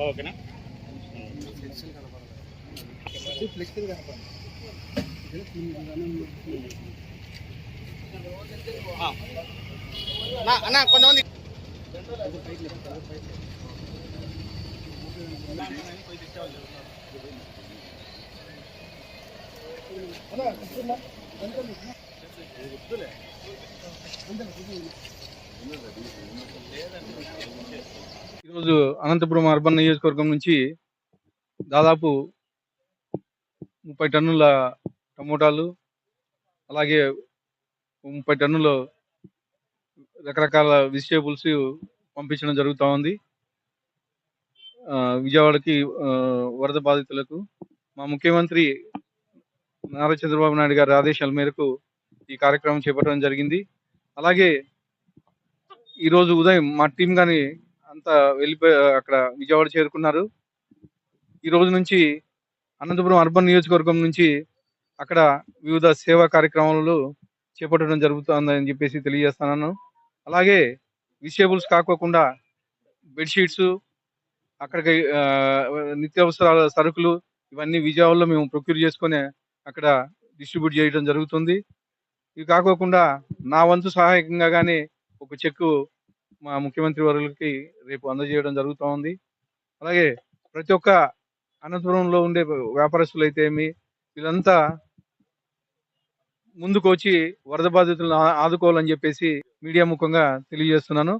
ఓకేనా. అన్న కొంతమంది ఈరోజు అనంతపురం అర్బన్ నియోజకవర్గం నుంచి దాదాపు 30 టన్నుల టమోటాలు, అలాగే 30 టన్నుల రకరకాల వెజిటేబుల్స్ పంపించడం జరుగుతూ ఉంది విజయవాడకి. వరద బాధితులకు మా ముఖ్యమంత్రి నారా చంద్రబాబు నాయుడు గారి ఆదేశాల మేరకు ఈ కార్యక్రమం చేపట్టడం జరిగింది. అలాగే ఈరోజు ఉదయం మా టీం గాని అంతా వెళ్ళిపోయి అక్కడ విజయవాడ చేరుకున్నారు. ఈ రోజు నుంచి అనంతపురం అర్బన్ నియోజకవర్గం నుంచి అక్కడ వివిధ సేవా కార్యక్రమాలు చేపట్టడం జరుగుతుందని చెప్పేసి తెలియజేస్తున్నాను. అలాగే వెజిటేబుల్స్ కాకోకుండా బెడ్షీట్స్, అక్కడికి నిత్యావసరాల సరుకులు ఇవన్నీ విజయవాడలో మేము ప్రొక్యూర్ చేసుకొని అక్కడ డిస్ట్రిబ్యూట్ చేయడం జరుగుతుంది. ఇవి కాకోకుండా నా వంతు సహాయకంగా కానీ ఒక చెక్కు మా ముఖ్యమంత్రి వర్యులకి రేపు అందజేయడం జరుగుతూ ఉంది. అలాగే ప్రతి ఒక్క అనంతపురంలో ఉండే వ్యాపారస్తులు అయితే వీళ్ళంతా ముందుకు వచ్చి వరద బాధితులను ఆదుకోవాలని చెప్పేసి మీడియా ముఖంగా తెలియజేస్తున్నాను.